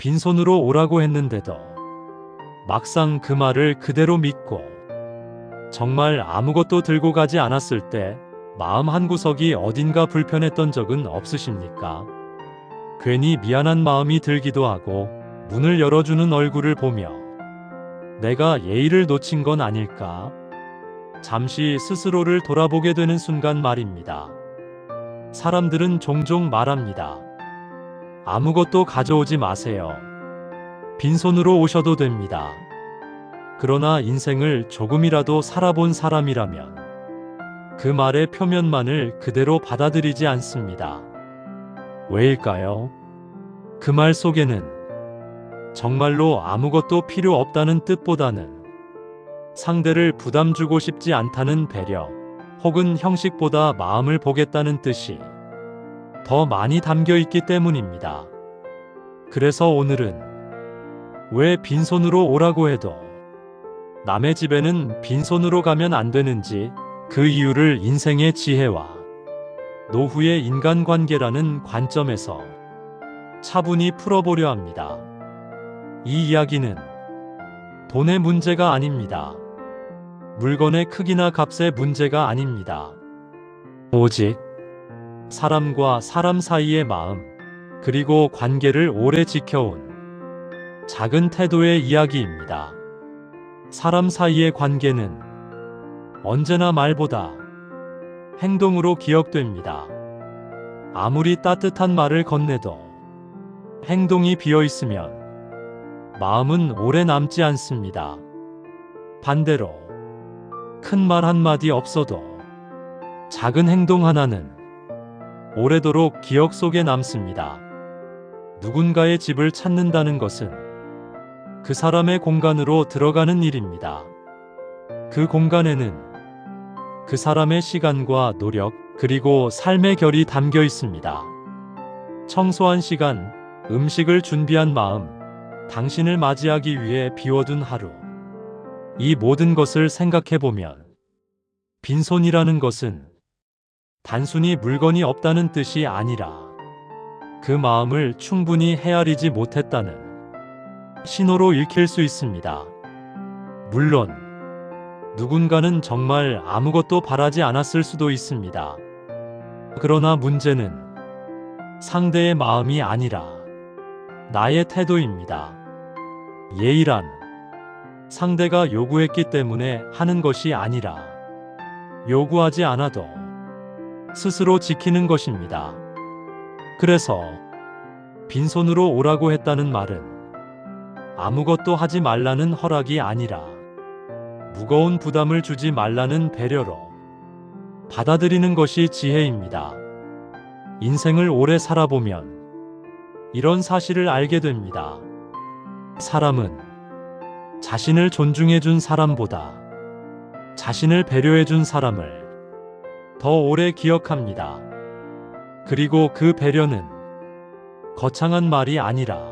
빈손으로 오라고 했는데도 막상 그 말을 그대로 믿고 정말 아무것도 들고 가지 않았을 때 마음 한구석이 어딘가 불편했던 적은 없으십니까? 괜히 미안한 마음이 들기도 하고 문을 열어주는 얼굴을 보며 내가 예의를 놓친 건 아닐까? 잠시 스스로를 돌아보게 되는 순간 말입니다. 사람들은 종종 말합니다. 아무것도 가져오지 마세요. 빈손으로 오셔도 됩니다. 그러나 인생을 조금이라도 살아본 사람이라면 그 말의 표면만을 그대로 받아들이지 않습니다. 왜일까요? 그 말 속에는 정말로 아무것도 필요 없다는 뜻보다는 상대를 부담 주고 싶지 않다는 배려, 혹은 형식보다 마음을 보겠다는 뜻이 더 많이 담겨 있기 때문입니다. 그래서 오늘은 왜 빈손으로 오라고 해도 남의 집에는 빈손으로 가면 안 되는지, 그 이유를 인생의 지혜와 노후의 인간관계라는 관점에서 차분히 풀어보려 합니다. 이 이야기는 돈의 문제가 아닙니다. 물건의 크기나 값의 문제가 아닙니다. 오직 사람과 사람 사이의 마음, 그리고 관계를 오래 지켜온 작은 태도의 이야기입니다. 사람 사이의 관계는 언제나 말보다 행동으로 기억됩니다. 아무리 따뜻한 말을 건네도 행동이 비어 있으면 마음은 오래 남지 않습니다. 반대로 큰 말 한마디 없어도 작은 행동 하나는 오래도록 기억 속에 남습니다. 누군가의 집을 찾는다는 것은 그 사람의 공간으로 들어가는 일입니다. 그 공간에는 그 사람의 시간과 노력, 그리고 삶의 결이 담겨 있습니다. 청소한 시간, 음식을 준비한 마음, 당신을 맞이하기 위해 비워둔 하루. 이 모든 것을 생각해보면 빈손이라는 것은 단순히 물건이 없다는 뜻이 아니라 그 마음을 충분히 헤아리지 못했다는 신호로 읽힐 수 있습니다. 물론 누군가는 정말 아무것도 바라지 않았을 수도 있습니다. 그러나 문제는 상대의 마음이 아니라 나의 태도입니다. 예의란 상대가 요구했기 때문에 하는 것이 아니라 요구하지 않아도 스스로 지키는 것입니다. 그래서 빈손으로 오라고 했다는 말은 아무것도 하지 말라는 허락이 아니라 무거운 부담을 주지 말라는 배려로 받아들이는 것이 지혜입니다. 인생을 오래 살아보면 이런 사실을 알게 됩니다. 사람은 자신을 존중해준 사람보다 자신을 배려해준 사람을 더 오래 기억합니다. 그리고 그 배려는 거창한 말이 아니라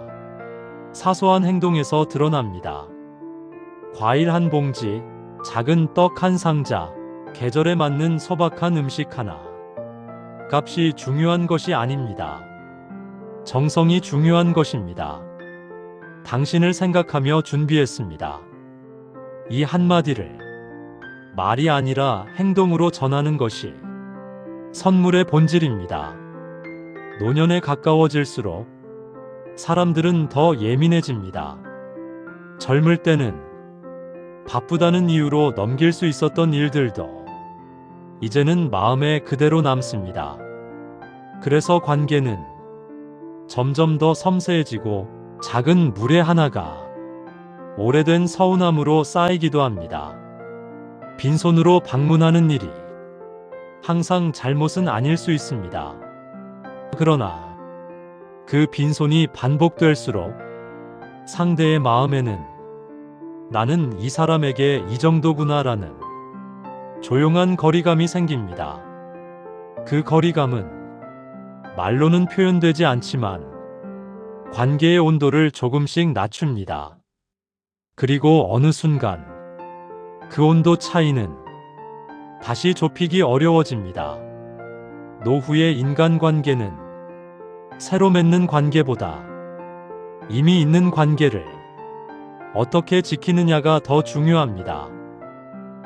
사소한 행동에서 드러납니다. 과일 한 봉지, 작은 떡 한 상자, 계절에 맞는 소박한 음식 하나. 값이 중요한 것이 아닙니다. 정성이 중요한 것입니다. 당신을 생각하며 준비했습니다. 이 한마디를 말이 아니라 행동으로 전하는 것이 선물의 본질입니다. 노년에 가까워질수록 사람들은 더 예민해집니다. 젊을 때는 바쁘다는 이유로 넘길 수 있었던 일들도 이제는 마음에 그대로 남습니다. 그래서 관계는 점점 더 섬세해지고 작은 물의 하나가 오래된 서운함으로 쌓이기도 합니다. 빈손으로 방문하는 일이 항상 잘못은 아닐 수 있습니다. 그러나 그 빈손이 반복될수록 상대의 마음에는 나는 이 사람에게 이 정도구나라는 조용한 거리감이 생깁니다. 그 거리감은 말로는 표현되지 않지만 관계의 온도를 조금씩 낮춥니다. 그리고 어느 순간 그 온도 차이는 다시 좁히기 어려워집니다. 노후의 인간관계는 새로 맺는 관계보다 이미 있는 관계를 어떻게 지키느냐가 더 중요합니다.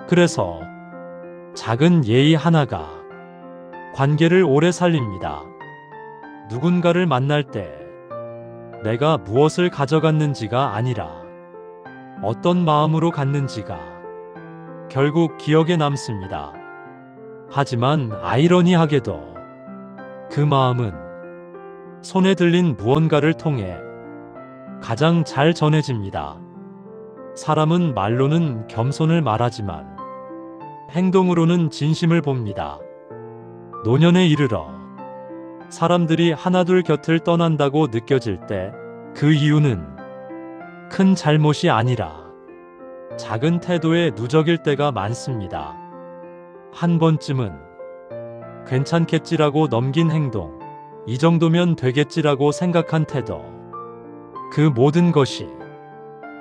그래서 작은 예의 하나가 관계를 오래 살립니다. 누군가를 만날 때 내가 무엇을 가져갔는지가 아니라 어떤 마음으로 갔는지가 결국 기억에 남습니다. 하지만 아이러니하게도 그 마음은 손에 들린 무언가를 통해 가장 잘 전해집니다. 사람은 말로는 겸손을 말하지만 행동으로는 진심을 봅니다. 노년에 이르러 사람들이 하나둘 곁을 떠난다고 느껴질 때 그 이유는 큰 잘못이 아니라 작은 태도의 누적일 때가 많습니다. 한 번쯤은 괜찮겠지라고 넘긴 행동, 이 정도면 되겠지라고 생각한 태도, 그 모든 것이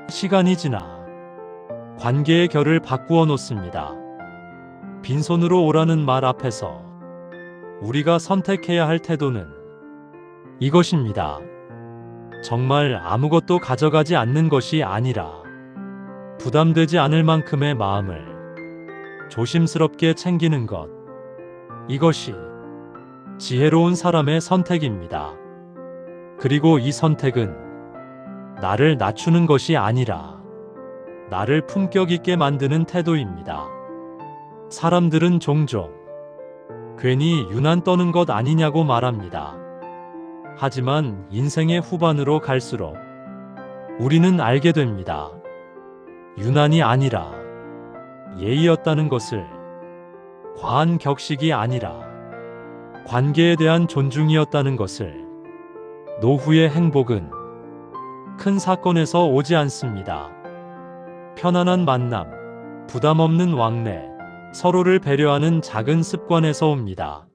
시간이 지나 관계의 결을 바꾸어 놓습니다. 빈손으로 오라는 말 앞에서 우리가 선택해야 할 태도는 이것입니다. 정말 아무것도 가져가지 않는 것이 아니라 부담되지 않을 만큼의 마음을 조심스럽게 챙기는 것. 이것이 지혜로운 사람의 선택입니다. 그리고 이 선택은 나를 낮추는 것이 아니라 나를 품격 있게 만드는 태도입니다. 사람들은 종종 괜히 유난 떠는 것 아니냐고 말합니다. 하지만 인생의 후반으로 갈수록 우리는 알게 됩니다. 유난이 아니라 예의였다는 것을, 과한 격식이 아니라 관계에 대한 존중이었다는 것을. 노후의 행복은 큰 사건에서 오지 않습니다. 편안한 만남, 부담 없는 왕래, 서로를 배려하는 작은 습관에서 옵니다.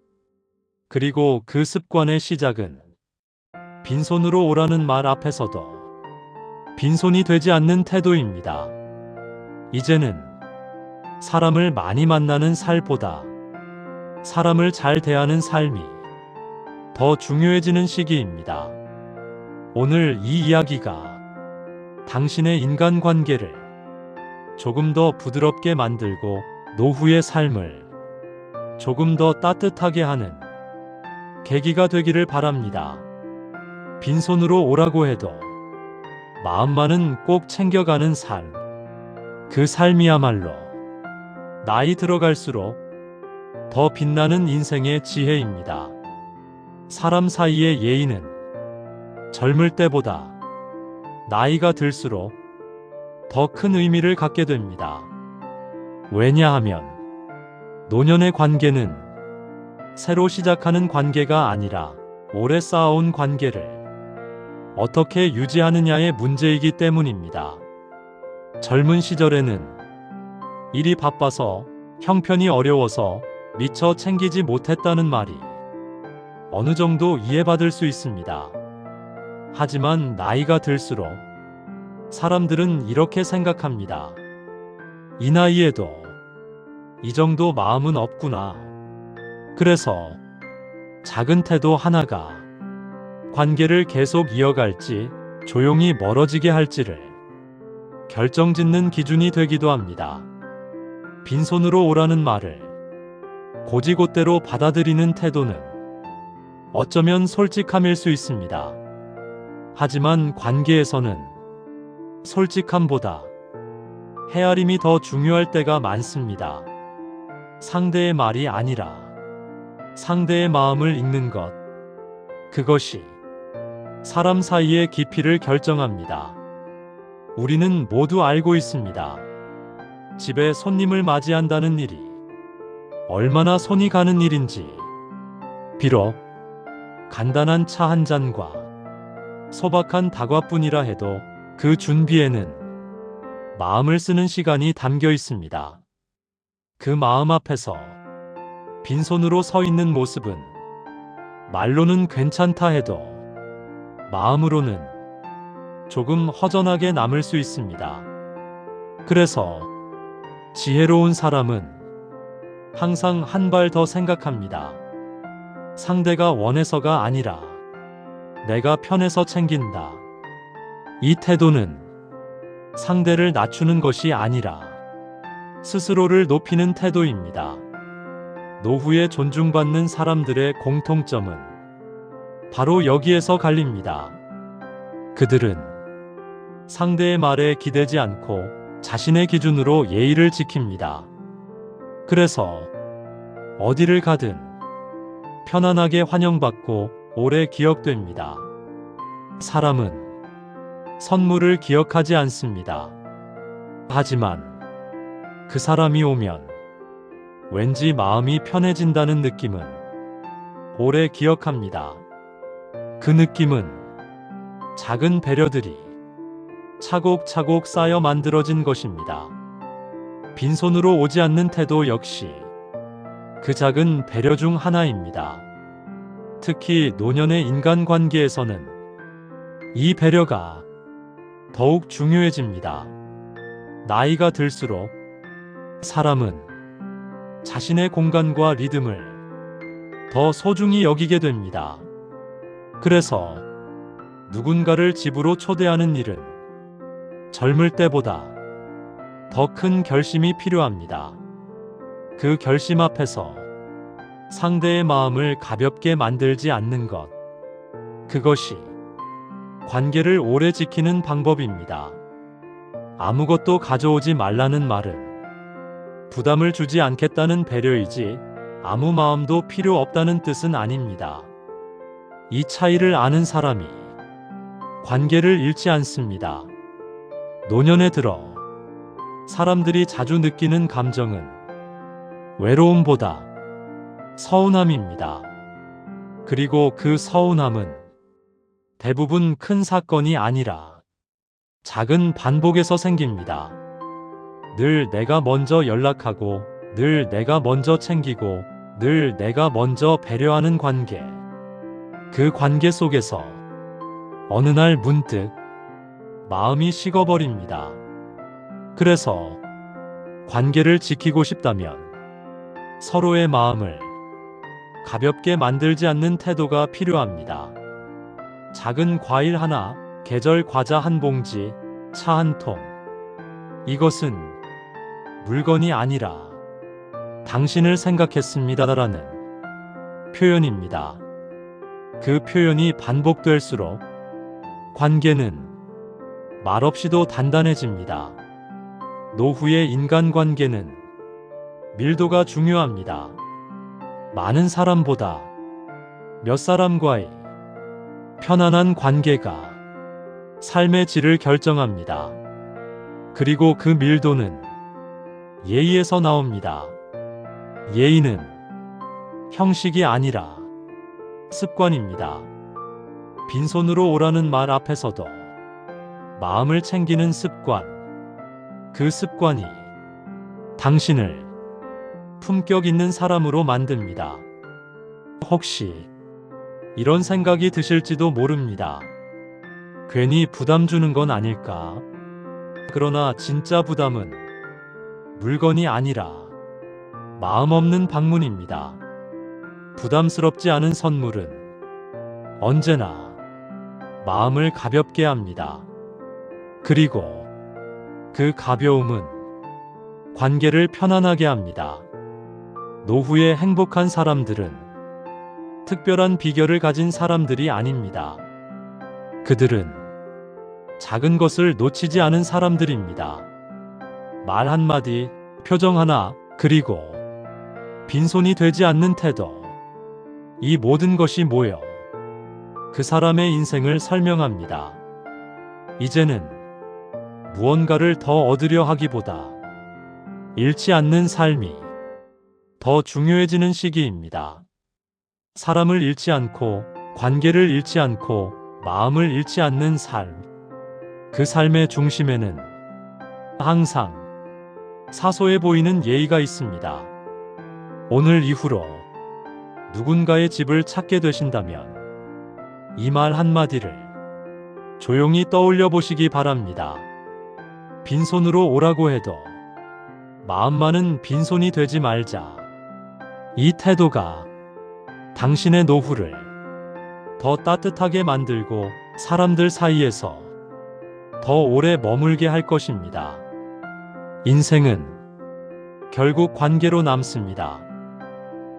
그리고 그 습관의 시작은 빈손으로 오라는 말 앞에서도 빈손이 되지 않는 태도입니다. 이제는 사람을 많이 만나는 살보다 사람을 잘 대하는 삶이 더 중요해지는 시기입니다. 오늘 이 이야기가 당신의 인간관계를 조금 더 부드럽게 만들고 노후의 삶을 조금 더 따뜻하게 하는 계기가 되기를 바랍니다. 빈손으로 오라고 해도 마음만은 꼭 챙겨가는 삶. 그 삶이야말로 나이 들어갈수록 더 빛나는 인생의 지혜입니다. 사람 사이의 예의는 젊을 때보다 나이가 들수록 더 큰 의미를 갖게 됩니다. 왜냐하면 노년의 관계는 새로 시작하는 관계가 아니라 오래 쌓아온 관계를 어떻게 유지하느냐의 문제이기 때문입니다. 젊은 시절에는 일이 바빠서, 형편이 어려워서 미처 챙기지 못했다는 말이 어느 정도 이해받을 수 있습니다. 하지만 나이가 들수록 사람들은 이렇게 생각합니다. 이 나이에도 이 정도 마음은 없구나. 그래서 작은 태도 하나가 관계를 계속 이어갈지 조용히 멀어지게 할지를 결정짓는 기준이 되기도 합니다. 빈손으로 오라는 말을 곧이곧대로 받아들이는 태도는 어쩌면 솔직함일 수 있습니다. 하지만 관계에서는 솔직함보다 헤아림이 더 중요할 때가 많습니다. 상대의 말이 아니라 상대의 마음을 읽는 것. 그것이 사람 사이의 깊이를 결정합니다. 우리는 모두 알고 있습니다. 집에 손님을 맞이한다는 일이 얼마나 손이 가는 일인지. 비록 간단한 차 한 잔과 소박한 다과뿐이라 해도 그 준비에는 마음을 쓰는 시간이 담겨 있습니다. 그 마음 앞에서 빈손으로 서 있는 모습은 말로는 괜찮다 해도 마음으로는 조금 허전하게 남을 수 있습니다. 그래서 지혜로운 사람은 항상 한 발 더 생각합니다. 상대가 원해서가 아니라 내가 편해서 챙긴다. 이 태도는 상대를 낮추는 것이 아니라 스스로를 높이는 태도입니다. 노후에 존중받는 사람들의 공통점은 바로 여기에서 갈립니다. 그들은 상대의 말에 기대지 않고 자신의 기준으로 예의를 지킵니다. 그래서 어디를 가든 편안하게 환영받고 오래 기억됩니다. 사람은 선물을 기억하지 않습니다. 하지만 그 사람이 오면 왠지 마음이 편해진다는 느낌은 오래 기억합니다. 그 느낌은 작은 배려들이 차곡차곡 쌓여 만들어진 것입니다. 빈손으로 오지 않는 태도 역시 그 작은 배려 중 하나입니다. 특히 노년의 인간관계에서는 이 배려가 더욱 중요해집니다. 나이가 들수록 사람은 자신의 공간과 리듬을 더 소중히 여기게 됩니다. 그래서 누군가를 집으로 초대하는 일은 젊을 때보다 더 큰 결심이 필요합니다. 그 결심 앞에서 상대의 마음을 가볍게 만들지 않는 것, 그것이 관계를 오래 지키는 방법입니다. 아무것도 가져오지 말라는 말은 부담을 주지 않겠다는 배려이지 아무 마음도 필요 없다는 뜻은 아닙니다. 이 차이를 아는 사람이 관계를 잃지 않습니다. 노년에 들어 사람들이 자주 느끼는 감정은 외로움보다 서운함입니다. 그리고 그 서운함은 대부분 큰 사건이 아니라 작은 반복에서 생깁니다. 늘 내가 먼저 연락하고, 늘 내가 먼저 챙기고, 늘 내가 먼저 배려하는 관계. 그 관계 속에서 어느 날 문득 마음이 식어버립니다. 그래서 관계를 지키고 싶다면 서로의 마음을 가볍게 만들지 않는 태도가 필요합니다. 작은 과일 하나, 계절 과자 한 봉지, 차 한 통. 이것은 물건이 아니라 당신을 생각했습니다라는 표현입니다. 그 표현이 반복될수록 관계는 말없이도 단단해집니다. 노후의 인간관계는 밀도가 중요합니다. 많은 사람보다 몇 사람과의 편안한 관계가 삶의 질을 결정합니다. 그리고 그 밀도는 예의에서 나옵니다. 예의는 형식이 아니라 습관입니다. 빈손으로 오라는 말 앞에서도 마음을 챙기는 습관, 그 습관이 당신을 품격 있는 사람으로 만듭니다. 혹시 이런 생각이 드실지도 모릅니다. 괜히 부담 주는 건 아닐까? 그러나 진짜 부담은 물건이 아니라 마음 없는 방문입니다. 부담스럽지 않은 선물은 언제나 마음을 가볍게 합니다. 그리고 그 가벼움은 관계를 편안하게 합니다. 노후에 행복한 사람들은 특별한 비결을 가진 사람들이 아닙니다. 그들은 작은 것을 놓치지 않은 사람들입니다. 말 한마디, 표정 하나, 그리고 빈손이 되지 않는 태도. 이 모든 것이 모여 그 사람의 인생을 설명합니다. 이제는 무언가를 더 얻으려 하기보다 잃지 않는 삶이 더 중요해지는 시기입니다. 사람을 잃지 않고, 관계를 잃지 않고, 마음을 잃지 않는 삶. 그 삶의 중심에는 항상 사소해 보이는 예의가 있습니다. 오늘 이후로 누군가의 집을 찾게 되신다면 이 말 한마디를 조용히 떠올려 보시기 바랍니다. 빈손으로 오라고 해도 마음만은 빈손이 되지 말자. 이 태도가 당신의 노후를 더 따뜻하게 만들고 사람들 사이에서 더 오래 머물게 할 것입니다. 인생은 결국 관계로 남습니다.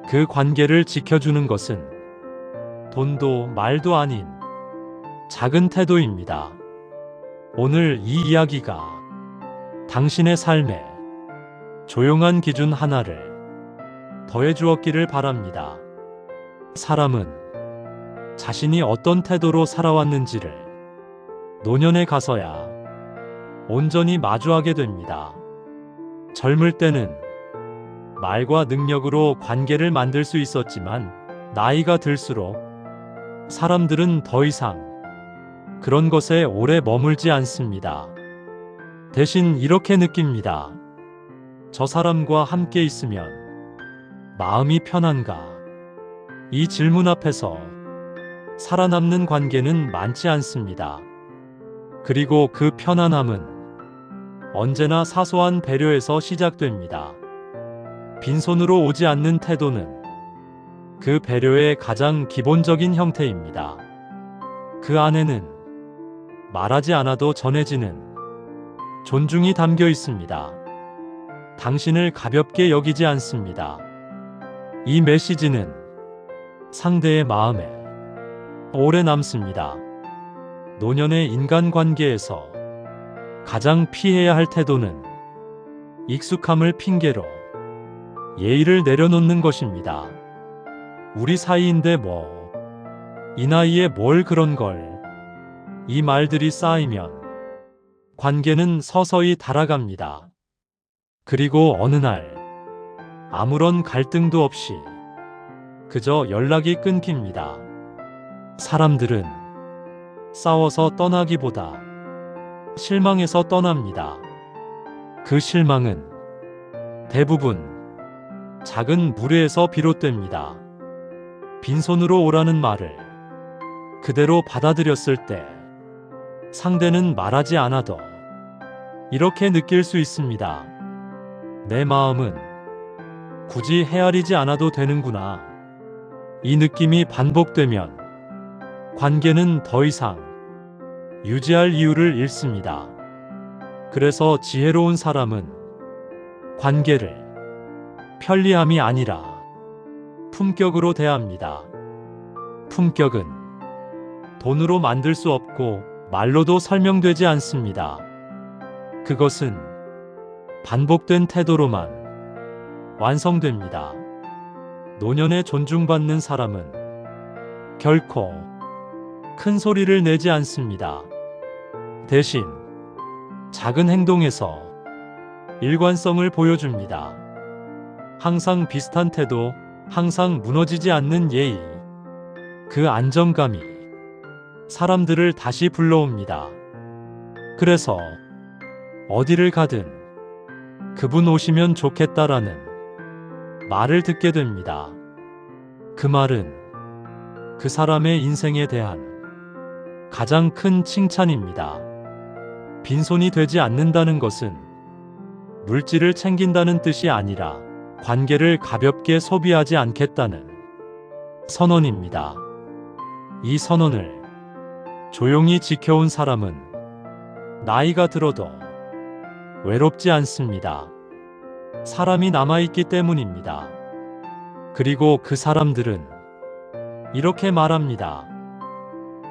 그 관계를 지켜주는 것은 돈도 말도 아닌 작은 태도입니다. 오늘 이 이야기가 당신의 삶에 조용한 기준 하나를 더해 주었기를 바랍니다. 사람은 자신이 어떤 태도로 살아왔는지를 노년에 가서야 온전히 마주하게 됩니다. 젊을 때는 말과 능력으로 관계를 만들 수 있었지만 나이가 들수록 사람들은 더 이상 그런 것에 오래 머물지 않습니다. 대신 이렇게 느낍니다. 저 사람과 함께 있으면 마음이 편한가? 이 질문 앞에서 살아남는 관계는 많지 않습니다. 그리고 그 편안함은 언제나 사소한 배려에서 시작됩니다. 빈손으로 오지 않는 태도는 그 배려의 가장 기본적인 형태입니다. 그 안에는 말하지 않아도 전해지는 존중이 담겨 있습니다. 당신을 가볍게 여기지 않습니다. 이 메시지는 상대의 마음에 오래 남습니다. 노년의 인간관계에서 가장 피해야 할 태도는 익숙함을 핑계로 예의를 내려놓는 것입니다. 우리 사이인데 뭐, 이 나이에 뭘 그런 걸. 이 말들이 쌓이면 관계는 서서히 닳아갑니다. 그리고 어느 날 아무런 갈등도 없이 그저 연락이 끊깁니다. 사람들은 싸워서 떠나기보다 실망해서 떠납니다. 그 실망은 대부분 작은 무례에서 비롯됩니다. 빈손으로 오라는 말을 그대로 받아들였을 때 상대는 말하지 않아도 이렇게 느낄 수 있습니다. 내 마음은 굳이 헤아리지 않아도 되는구나. 이 느낌이 반복되면 관계는 더 이상 유지할 이유를 잃습니다. 그래서 지혜로운 사람은 관계를 편리함이 아니라 품격으로 대합니다. 품격은 돈으로 만들 수 없고 말로도 설명되지 않습니다. 그것은 반복된 태도로만 완성됩니다. 노년에 존중받는 사람은 결코 큰 소리를 내지 않습니다. 대신 작은 행동에서 일관성을 보여줍니다. 항상 비슷한 태도, 항상 무너지지 않는 예의. 그 안정감이 사람들을 다시 불러옵니다. 그래서 어디를 가든 그분 오시면 좋겠다라는 말을 듣게 됩니다. 그 말은 그 사람의 인생에 대한 가장 큰 칭찬입니다. 빈손이 되지 않는다는 것은 물질을 챙긴다는 뜻이 아니라 관계를 가볍게 소비하지 않겠다는 선언입니다. 이 선언을 조용히 지켜온 사람은 나이가 들어도 외롭지 않습니다. 사람이 남아있기 때문입니다. 그리고 그 사람들은 이렇게 말합니다.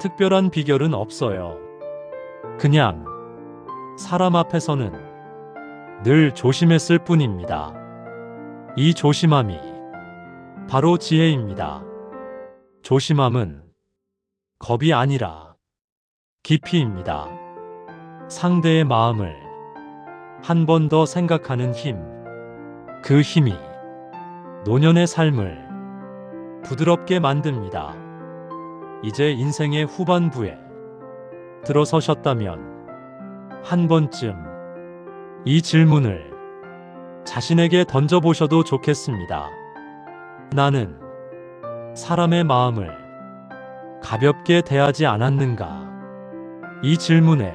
특별한 비결은 없어요. 그냥 사람 앞에서는 늘 조심했을 뿐입니다. 이 조심함이 바로 지혜입니다. 조심함은 겁이 아니라 깊이입니다. 상대의 마음을 한 번 더 생각하는 힘. 그 힘이 노년의 삶을 부드럽게 만듭니다. 이제 인생의 후반부에 들어서셨다면 한 번쯤 이 질문을 자신에게 던져보셔도 좋겠습니다. 나는 사람의 마음을 가볍게 대하지 않았는가? 이 질문에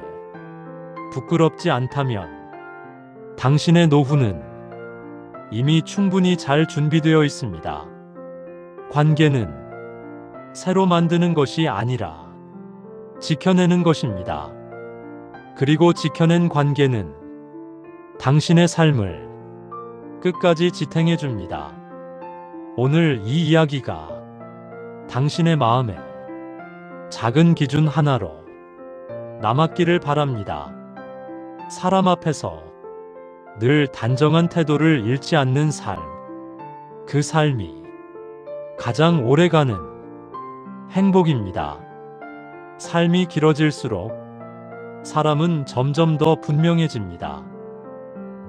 부끄럽지 않다면 당신의 노후는 이미 충분히 잘 준비되어 있습니다. 관계는 새로 만드는 것이 아니라 지켜내는 것입니다. 그리고 지켜낸 관계는 당신의 삶을 끝까지 지탱해 줍니다. 오늘 이 이야기가 당신의 마음에 작은 기준 하나로 남았기를 바랍니다. 사람 앞에서 늘 단정한 태도를 잃지 않는 삶. 그 삶이 가장 오래가는 행복입니다. 삶이 길어질수록 사람은 점점 더 분명해집니다.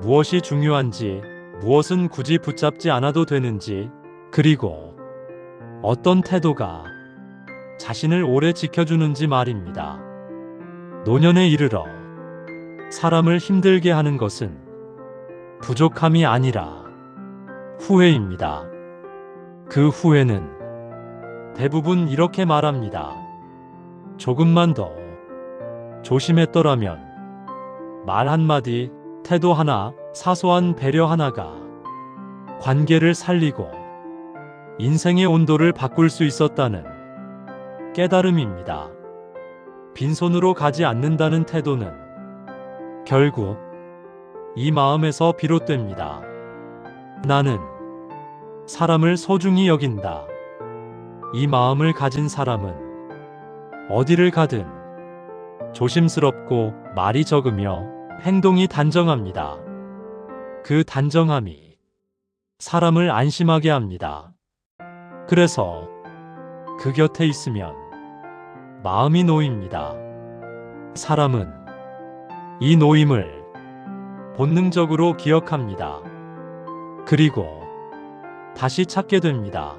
무엇이 중요한지, 무엇은 굳이 붙잡지 않아도 되는지, 그리고 어떤 태도가 자신을 오래 지켜주는지 말입니다. 노년에 이르러 사람을 힘들게 하는 것은 부족함이 아니라 후회입니다. 그 후회는 대부분 이렇게 말합니다. 조금만 더 조심했더라면. 말 한마디, 태도 하나, 사소한 배려 하나가 관계를 살리고 인생의 온도를 바꿀 수 있었다는 깨달음입니다. 빈손으로 가지 않는다는 태도는 결국 이 마음에서 비롯됩니다. 나는 사람을 소중히 여긴다. 이 마음을 가진 사람은 어디를 가든 조심스럽고 말이 적으며 행동이 단정합니다. 그 단정함이 사람을 안심하게 합니다. 그래서 그 곁에 있으면 마음이 놓입니다. 사람은 이 놓임을 본능적으로 기억합니다. 그리고 다시 찾게 됩니다.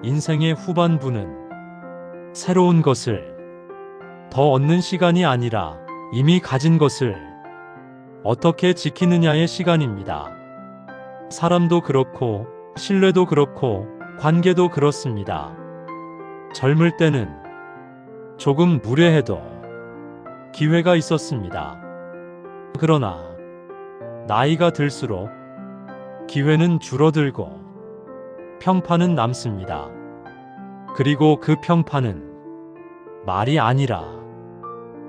인생의 후반부는 새로운 것을 더 얻는 시간이 아니라 이미 가진 것을 어떻게 지키느냐의 시간입니다. 사람도 그렇고, 신뢰도 그렇고, 관계도 그렇습니다. 젊을 때는 조금 무례해도 기회가 있었습니다. 그러나 나이가 들수록 기회는 줄어들고 평판은 남습니다. 그리고 그 평판은 말이 아니라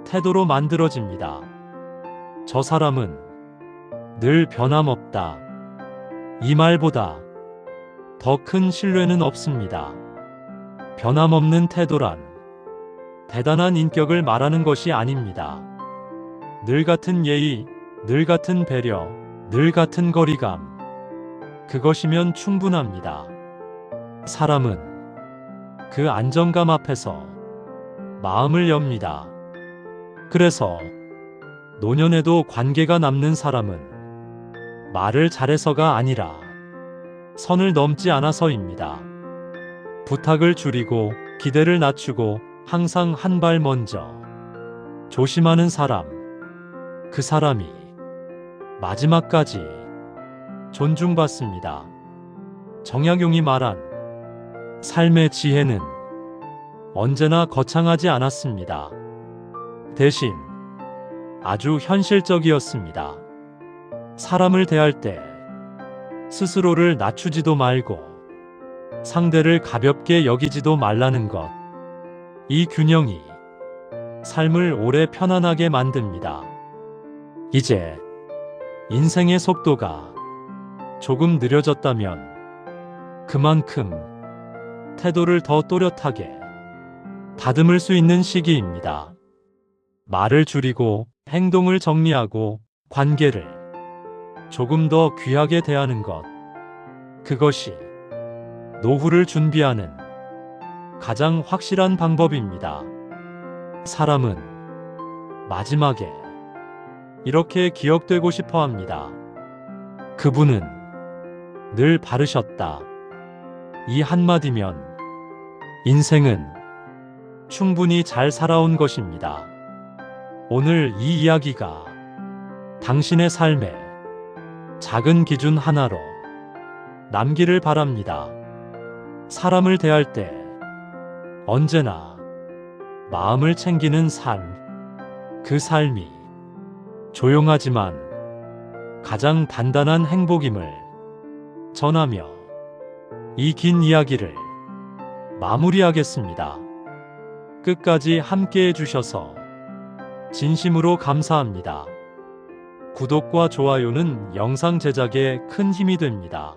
태도로 만들어집니다. 저 사람은 늘 변함없다. 이 말보다 더 큰 신뢰는 없습니다. 변함없는 태도란 대단한 인격을 말하는 것이 아닙니다. 늘 같은 예의, 늘 같은 배려, 늘 같은 거리감. 그것이면 충분합니다. 사람은 그 안정감 앞에서 마음을 엽니다. 그래서 노년에도 관계가 남는 사람은 말을 잘해서가 아니라 선을 넘지 않아서입니다. 부탁을 줄이고 기대를 낮추고 항상 한 발 먼저 조심하는 사람. 그 사람이 마지막까지 존중받습니다. 정약용이 말한 삶의 지혜는 언제나 거창하지 않았습니다. 대신 아주 현실적이었습니다. 사람을 대할 때 스스로를 낮추지도 말고 상대를 가볍게 여기지도 말라는 것. 이 균형이 삶을 오래 편안하게 만듭니다. 이제 인생의 속도가 조금 느려졌다면 그만큼 태도를 더 또렷하게 다듬을 수 있는 시기입니다. 말을 줄이고 행동을 정리하고 관계를 조금 더 귀하게 대하는 것. 그것이 노후를 준비하는 가장 확실한 방법입니다. 사람은 마지막에 이렇게 기억되고 싶어 합니다. 그분은 늘 바르셨다. 이 한마디면 인생은 충분히 잘 살아온 것입니다. 오늘 이 이야기가 당신의 삶에 작은 기준 하나로 남기를 바랍니다. 사람을 대할 때 언제나 마음을 챙기는 삶. 그 삶이 조용하지만 가장 단단한 행복임을 전하며 이 긴 이야기를 마무리하겠습니다. 끝까지 함께 해주셔서 진심으로 감사합니다. 구독과 좋아요는 영상 제작에 큰 힘이 됩니다.